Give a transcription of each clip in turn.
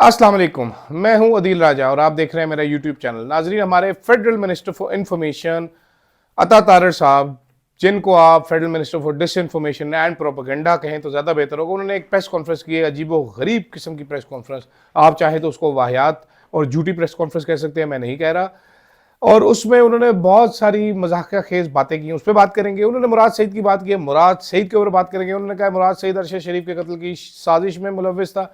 अस्सलाम वालेकुम, मैं हूं अदील राजा और आप देख रहे हैं मेरा यूट्यूब चैनल। नाजरीन, हमारे फेडरल मिनिस्टर फॉर इंफॉर्मेशन अता तारर साहब, जिनको आप federal minister for disinformation and propaganda कहें तो ज़्यादा बेहतर होगा, उन्होंने एक प्रेस कॉन्फ्रेंस की है, अजीबो गरीब किस्म की प्रेस कॉन्फ्रेंस। आप चाहे तो उसको वाहियात और झूठी प्रेस कॉन्फ्रेंस कह सकते हैं, मैं नहीं कह रहा। और उसमें उन्होंने बहुत सारी मजाकिया खेज बातें की, उस पर बात करेंगे। उन्होंने मुराद सईद की बात की है, मुराद सईद के ऊपर बात करेंगे। उन्होंने कहा मुराद सईद अरशद शरीफ के कत्ल की साजिश में मुलविस था,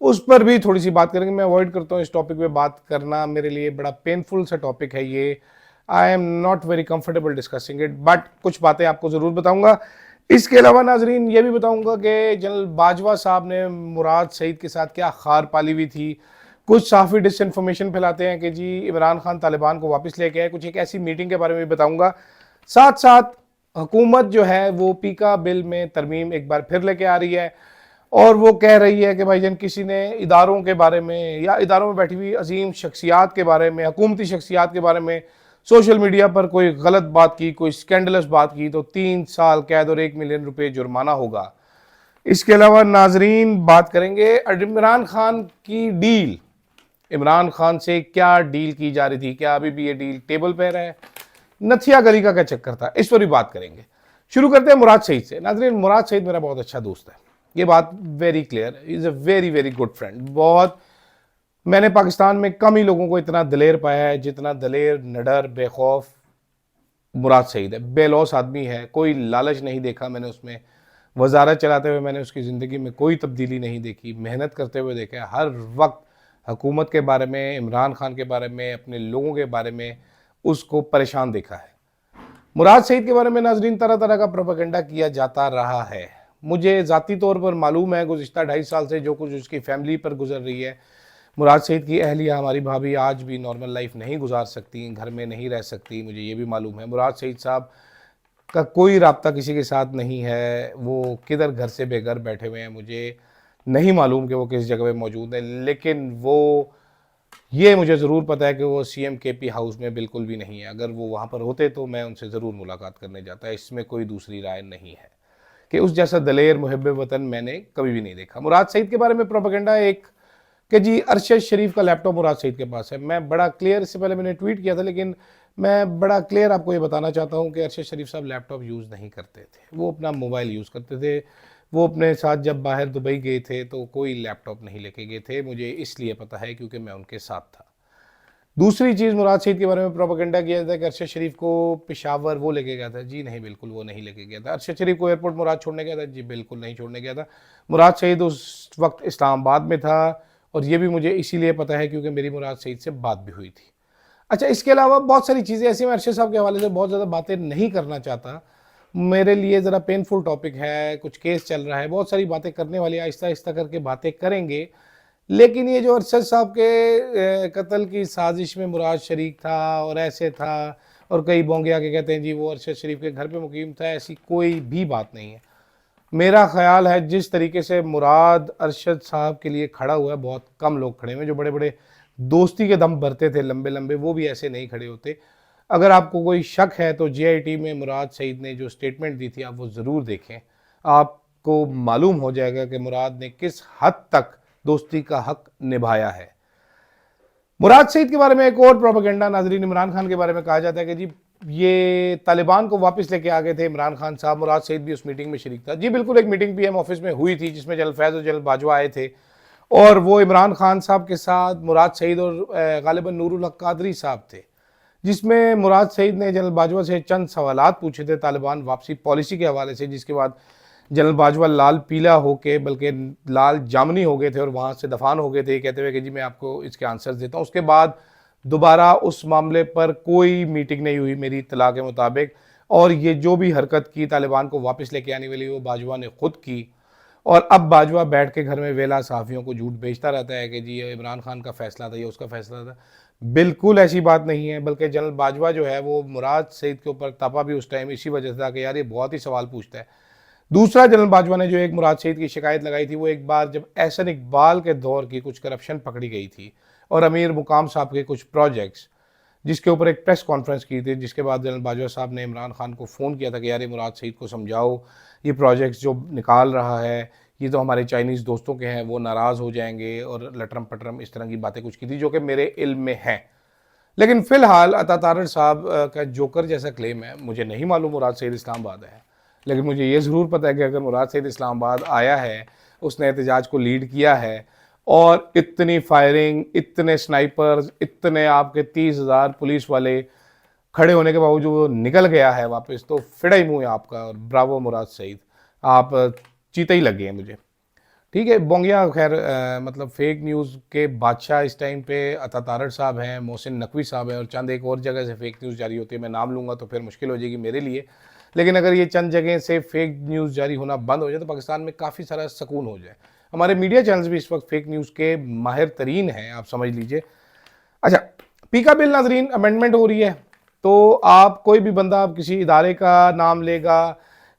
उस पर भी थोड़ी सी बात करेंगे। मैं अवॉइड करता हूँ इस टॉपिक पे बात करना, मेरे लिए बड़ा पेनफुल सा टॉपिक है ये। I am not very comfortable discussing it, but कुछ बातें आपको ज़रूर बताऊंगा। इसके अलावा नाजरीन ये भी बताऊंगा कि जनरल बाजवा साहब ने मुराद सईद के साथ क्या खार पाली हुई थी। कुछ साफ़ी डिसइंफॉर्मेशन फैलाते हैं कि जी इमरान खान तालिबान को वापस लेके आए, कुछ एक ऐसी मीटिंग के बारे में भी बताऊंगा। साथ साथ हुकूमत जो है वो पीका बिल में तरमीम एक बार फिर लेके आ रही है और वो कह रही है कि भाईजान किसी ने इदारों के बारे में या इदारों में बैठी हुई अजीम शख्सियात के बारे में, हुकूमती शख्सियात के बारे में सोशल मीडिया पर कोई गलत बात की, कोई स्कैंडलस बात की तो 3 साल कैद और 1 मिलियन रुपए जुर्माना होगा। इसके अलावा नाजरीन बात करेंगे इमरान खान की डील। इमरान खान से क्या डील की जा रही थी, क्या अभी भी ये डील टेबल पर है, नथिया गली का क्या चक्कर था, इस पर भी बात करेंगे। शुरू करते हैं मुराद सईद से। नाजरीन, मुराद सईद मेरा बहुत अच्छा दोस्त है, ये बात very clear. Is a very very good friend. बहुत मैंने पाकिस्तान में कम ही लोगों को इतना दलेर पाया है जितना दलेर, निडर, बेखौफ मुराद सईद है। बेलौस आदमी है, कोई लालच नहीं देखा मैंने उसमें। वजारत चलाते हुए मैंने उसकी ज़िंदगी में कोई तब्दीली नहीं देखी, मेहनत करते हुए देखा है। हर वक्त हुकूमत के बारे में, इमरान खान के बारे में, अपने लोगों के बारे में उसको परेशान देखा है। मुराद सईद के बारे में नाजरीन तरह तरह का प्रोपेगेंडा किया जाता रहा है। मुझे ज़ाती तौर पर मालूम है गुज़िश्ता 2.5 साल से जो कुछ उसकी फैमिली पर गुजर रही है। मुराद सईद की अहलिया, हमारी भाभी, आज भी नॉर्मल लाइफ नहीं गुजार सकती, घर में नहीं रह सकती, मुझे ये भी मालूम है। मुराद सईद साहब का कोई राब्ता किसी के साथ नहीं है, वो किधर घर से बेघर बैठे हुए हैं, मुझे नहीं मालूम कि वो किस जगह पे मौजूद है। लेकिन वो ये मुझे ज़रूर पता है कि वो सीएम केपी हाउस में बिल्कुल भी नहीं है। अगर वो वहाँ पर होते तो मैं उनसे ज़रूर मुलाकात करने जाता, इसमें कोई दूसरी राय नहीं है। कि उस जैसा दलेर मुहिब वतन मैंने कभी भी नहीं देखा। मुराद सईद के बारे में प्रोपेगेंडा एक कि जी अरशद शरीफ का लैपटॉप मुराद सईद के पास है। मैं बड़ा क्लियर, इससे पहले मैंने ट्वीट किया था, लेकिन मैं बड़ा क्लियर आपको ये बताना चाहता हूँ कि अरशद शरीफ साहब लैपटॉप यूज़ नहीं करते थे, वो अपना मोबाइल यूज़ करते थे। वो अपने साथ जब बाहर दुबई गए थे तो कोई लैपटॉप नहीं लेके गए थे, मुझे इसलिए पता है क्योंकि मैं उनके साथ था। दूसरी चीज़, मुराद सईद के बारे में प्रोपेगेंडा किया जाता है कि अरशद शरीफ को पेशावर वो लेके गया था। जी नहीं, बिल्कुल वो नहीं लेके गया था। अरशद शरीफ को एयरपोर्ट मुराद छोड़ने गया था? जी बिल्कुल नहीं छोड़ने गया था। मुराद सईद उस वक्त इस्लामाबाद में था और ये भी मुझे इसीलिए पता है क्योंकि मेरी मुराद सईद से बात भी हुई थी। अच्छा, इसके अलावा बहुत सारी चीज़ें ऐसी, मैं अरशद साहब के हवाले से बहुत ज़्यादा बातें नहीं करना चाहता, मेरे लिए ज़रा पेनफुल टॉपिक है, कुछ केस चल रहा है, बहुत सारी बातें करने वाली, आहिस्ता आहिस्ता करके बातें करेंगे। लेकिन ये जो अरशद साहब के कत्ल की साजिश में मुराद शरीक था और ऐसे था, और कई बोंगे आके कहते हैं जी वो अरशद शरीफ के घर पे मुकीम था, ऐसी कोई भी बात नहीं है। मेरा ख्याल है जिस तरीके से मुराद अरशद साहब के लिए खड़ा हुआ है, बहुत कम लोग खड़े हुए। जो बड़े बड़े दोस्ती के दम भरते थे लंबे लंबे, वो भी ऐसे नहीं खड़े होते। अगर आपको कोई शक है तो जीआईटी में मुराद सईद ने जो स्टेटमेंट दी थी आप वो ज़रूर देखें, आपको मालूम हो जाएगा कि मुराद ने किस हद तक दोस्ती का हक निभाया है। मुराद सईद के बारे में एक और प्रोपेगेंडा नाजरीन, इमरान खान के बारे में कहा जाता है कि जी ये तालिबान को वापस लेके आ गए थे इमरान खान साहब। मुराद सईद भी उस मीटिंग में शरीक था। जी बिल्कुल, एक मीटिंग पीएम ऑफिस में हुई थी जिसमें जनरल फैज़ और जनरल बाजवा आए थे और वो इमरान खान साहब के साथ मुराद सईद और गालिबन नूरुल हक कादरी साहब थे, जिसमें मुराद सईद ने जनरल बाजवा से चंद सवालात पूछे थे तालिबान वापसी पॉलिसी के हवाले से, जिसके बाद जनरल बाजवा लाल पीला होके, बल्कि लाल जामनी हो गए थे और वहाँ से दफान हो गए थे, कहते हुए कि जी मैं आपको इसके आंसर्स देता हूँ। उसके बाद दोबारा उस मामले पर कोई मीटिंग नहीं हुई मेरी इत्तला के मुताबिक, और ये जो भी हरकत की तालिबान को वापस लेके आने वाली, वो बाजवा ने खुद की। और अब बाजवा बैठ के घर में वेला सहाफ़ियों को झूठ बेचता रहता है कि जी ये इमरान खान का फैसला था, ये उसका फैसला था। बिल्कुल ऐसी बात नहीं है, बल्कि जनरल बाजवा जो है वो मुराद सईद के ऊपर तपा भी उस टाइम इसी वजह से था कि यार ये बहुत ही सवाल पूछता है। दूसरा, जनरल बाजवा ने जो एक मुराद सईद की शिकायत लगाई थी, वो एक बार जब एहसन इकबाल के दौर की कुछ करप्शन पकड़ी गई थी और अमीर मुकाम साहब के कुछ प्रोजेक्ट्स, जिसके ऊपर एक प्रेस कॉन्फ्रेंस की थी, जिसके बाद जनरल बाजवा साहब ने इमरान खान को फ़ोन किया था कि यार ये मुराद सईद को समझाओ, ये प्रोजेक्ट्स जो निकाल रहा है ये तो हमारे चाइनीज़ दोस्तों के हैं, वो नाराज़ हो जाएंगे, और लटरम पटरम इस तरह की बातें कुछ की थी जो कि मेरे इल्म में हैं। लेकिन फ़िलहाल अता तारड़ साहब का जोकर जैसा क्लेम है, मुझे नहीं मालूम मुराद सईद इस्लामाबाद है, लेकिन मुझे ये ज़रूर पता है कि अगर मुराद सईद इस्लामाबाद आया है, उसने एहतजाज को लीड किया है, और इतनी फायरिंग, इतने स्नाइपर्स, इतने आपके 30,000 पुलिस वाले खड़े होने के बावजूद वो निकल गया है वापस, तो फिड़ा ही मुँह है आपका, और ब्रावो मुराद सईद, आप चीते ही लग गए हैं मुझे। ठीक है, बोंगिया खैर मतलब फेक न्यूज़ के बादशाह इस टाइम पे अता तारड़ साहब हैं, मोहसिन नकवी साहब हैं, और चंद एक और जगह से फेक न्यूज़ जारी होती है। मैं नाम लूँगा तो फिर मुश्किल हो जाएगी मेरे लिए, लेकिन अगर ये चंद जगह से फेक न्यूज़ जारी होना बंद हो जाए तो पाकिस्तान में काफ़ी सारा सुकून हो जाए। हमारे मीडिया चैनल्स भी इस वक्त फेक न्यूज़ के माहिर तरीन हैं, आप समझ लीजिए। अच्छा, पीका बिल नाजरीन अमेंडमेंट हो रही है, तो आप कोई भी बंदा, आप किसी इदारे का नाम लेगा,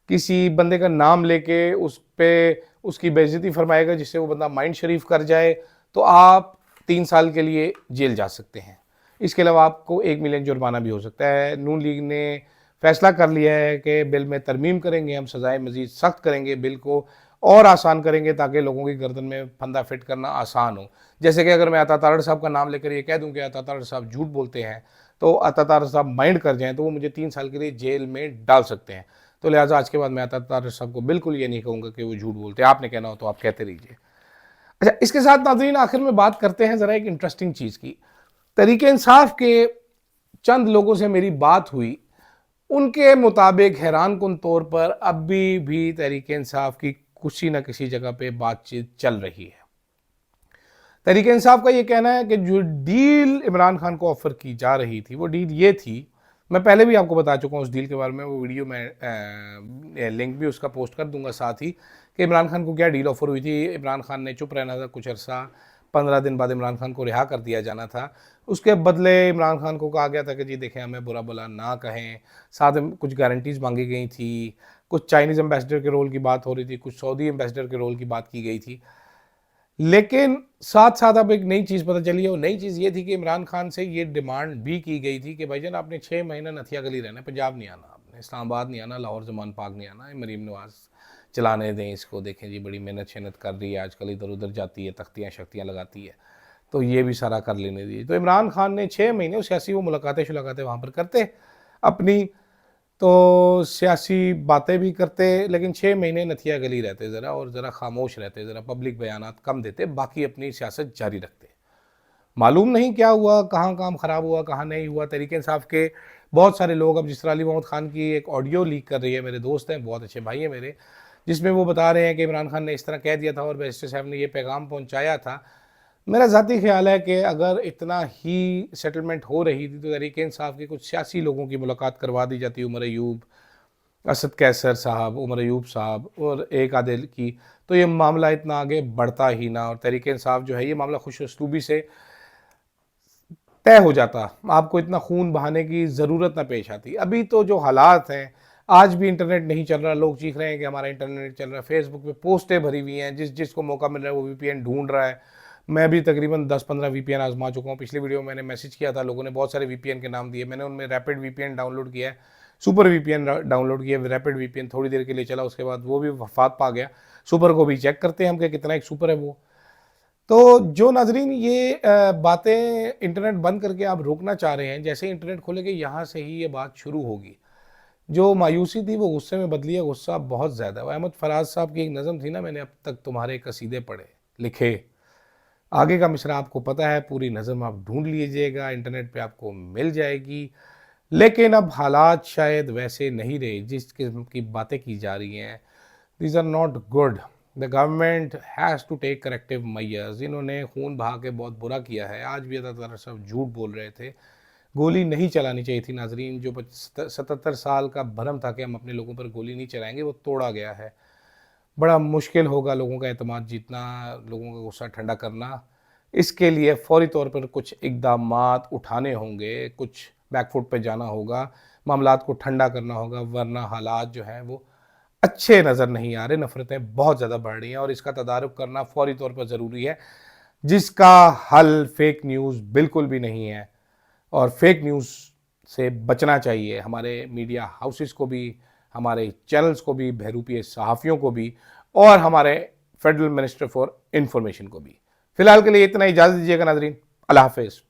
किसी बंदे का नाम लेके उस पे उसकी बेइज्जती फरमाएगा, जिससे वो बंदा माइंड शरीफ कर जाए, तो आप 3 साल के लिए जेल जा सकते हैं। इसके अलावा आपको 1 मिलियन जुर्माना भी हो सकता है। नून लीग ने फैसला कर लिया है कि बिल में तरमीम करेंगे, हम सज़ाएँ मज़ीद सख्त करेंगे, बिल को और आसान करेंगे ताकि लोगों की गर्दन में फंदा फिट करना आसान हो। जैसे कि अगर मैं अता तारड़ साहब का नाम लेकर ये कह दूं कि अता तारड़ साहब झूठ बोलते हैं, तो अता तारड़ साहब माइंड कर जाएं तो वो मुझे 3 साल के लिए जेल में डाल सकते हैं। तो लिहाजा आज के बाद मैं अता तारड़ साहब को बिल्कुल ये नहीं कहूँगा कि वो झूठ बोलते हैं। आपने कहना हो तो आप कहते रहिए। अच्छा, इसके साथ नाज़रीन आखिर में बात करते हैं ज़रा एक इंटरेस्टिंग चीज़ की। तहरीक इंसाफ के चंद लोगों से मेरी बात हुई, उनके मुताबिक हैरानकुन तौर पर अभी भी तहरीक इंसाफ की किसी न किसी जगह पे बातचीत चल रही है। तहरीक इंसाफ का ये कहना है कि जो डील इमरान खान को ऑफर की जा रही थी, वो डील ये थी, मैं पहले भी आपको बता चुका हूँ उस डील के बारे में, वो वीडियो में लिंक भी उसका पोस्ट कर दूंगा साथ ही, कि इमरान खान को क्या डील ऑफर हुई थी। इमरान खान ने चुप रहना था कुछ अर्सा, 15 दिन बाद इमरान खान को रिहा कर दिया जाना था। उसके बदले इमरान खान को कहा गया था कि जी देखें, हमें बुरा भला ना कहें, साथ में कुछ गारंटीज़ मांगी गई थी, कुछ चाइनीज़ एम्बेसडर के रोल की बात हो रही थी, कुछ सऊदी एम्बेसडर के रोल की बात की गई थी। लेकिन साथ साथ अब एक नई चीज़ पता चली है, वो नई चीज़ ये थी कि इमरान खान से ये डिमांड भी की गई थी कि भाईजान आपने 6 महीना नथिया गली रहना है, पंजाब नहीं आना, आपने इस्लामाबाद नहीं आना, लाहौर जमान पाक नहीं आना, मरीम नवाज चलाने दें इसको, देखें जी बड़ी मेहनत शहनत कर रही है आजकल, इधर उधर जाती है, तख्तियाँ शक्तियाँ लगाती है, तो ये भी सारा कर लेने दीजिए। तो इमरान खान ने 6 महीने सियासी वो मुलाकातें शुलाकातें वहाँ पर करते अपनी, तो सियासी बातें भी करते, लेकिन 6 महीने नथिया गली रहते ज़रा, और ज़रा खामोश रहते, ज़रा पब्लिक बयानात कम देते, बाकी अपनी सियासत जारी रखते। मालूम नहीं क्या हुआ, कहाँ काम ख़राब हुआ, कहाँ नहीं हुआ। तहरीक इंसाफ के बहुत सारे लोग, अब जिस तरह अली मोहम्मद खान की एक ऑडियो लीक कर रही है, मेरे दोस्त हैं, बहुत अच्छे भाई हैं मेरे, जिसमें वो बता रहे हैं कि इमरान खान ने इस तरह कह दिया था और बैरिस्टर साहब ने ये पैगाम पहुँचाया था। मेरा ज़ाती ख्याल है कि अगर इतना ही सेटलमेंट हो रही थी तो तहरीक इंसाफ के कुछ सियासी लोगों की मुलाकात करवा दी जाती, उमर अयूब, असद कैसर साहब, उमर अयूब साहब और एक आधे की, तो ये मामला इतना आगे बढ़ता ही ना, और तहरीक इंसाफ जो है ये मामला खुश उसलूबी से तय हो जाता, आपको इतना खून बहाने की ज़रूरत ना पेश आती। अभी तो जो हालात हैं, आज भी इंटरनेट नहीं चल रहा, लोग चीख रहे हैं कि हमारा इंटरनेट चल रहा है, फेसबुक पे पोस्टें भरी हुई हैं, जिसको मौका मिल रहा है वो वीपीएन ढूंढ रहा है। मैं भी तकरीबन 10-15 वीपीएन आजमा चुका हूँ। पिछली वीडियो में मैंने मैसेज किया था, लोगों ने बहुत सारे वीपीएन के नाम दिए, मैंने उनमें रैपिड वीपीएन डाउनलोड किया है, सुपर वीपीएन डाउनलोड किया। रैपिड वीपीएन थोड़ी देर के लिए चला, उसके बाद वो भी वफात पा गया। सुपर को भी चेक करते हैं हम कि कितना एक सुपर है वो। तो जो नाजरीन ये बातें इंटरनेट बंद करके आप रोकना चाह रहे हैं, जैसे इंटरनेट खोलेंगे यहाँ से ही ये बात शुरू होगी। जो मायूसी थी वो गुस्से में बदली है, गुस्सा बहुत ज़्यादा। अहमद फराज साहब की एक नज़म थी ना, मैंने अब तक तुम्हारे कसीदे पढ़े लिखे, आगे का मिसरा आपको पता है, पूरी नज़म आप ढूंढ लीजिएगा, इंटरनेट पे आपको मिल जाएगी। लेकिन अब हालात शायद वैसे नहीं रहे जिस किस्म की बातें की जा रही हैं। These are not good, the government has to take corrective measures. इन्होंने खून बहा के बहुत बुरा किया है। आज भी अल्लाह सब झूठ बोल रहे थे, गोली नहीं चलानी चाहिए थी नाजरीन। जो 77 साल का भरम था कि हम अपने लोगों पर गोली नहीं चलाएंगे, वो तोड़ा गया है। बड़ा मुश्किल होगा लोगों का एतमाद जीतना, लोगों का गुस्सा ठंडा करना। इसके लिए फौरी तौर पर कुछ इक़दामात उठाने होंगे, कुछ बैकफुट पे जाना होगा, मामलात को ठंडा करना होगा, वरना हालात जो हैं वो अच्छे नज़र नहीं आ रहे। नफ़रतें बहुत ज़्यादा बढ़ रही हैं और इसका तदारुक करना फौरी तौर पर ज़रूरी है, जिसका हल फेक न्यूज़ बिल्कुल भी नहीं है। और फेक न्यूज़ से बचना चाहिए हमारे मीडिया हाउसेस को भी, हमारे चैनल्स को भी, बहरूपी सहाफ़ियों को भी, और हमारे फेडरल मिनिस्टर फॉर इंफॉर्मेशन को भी। फिलहाल के लिए इतना ही, इजाजत दीजिएगा नाजरीन, अल्लाह हाफिज।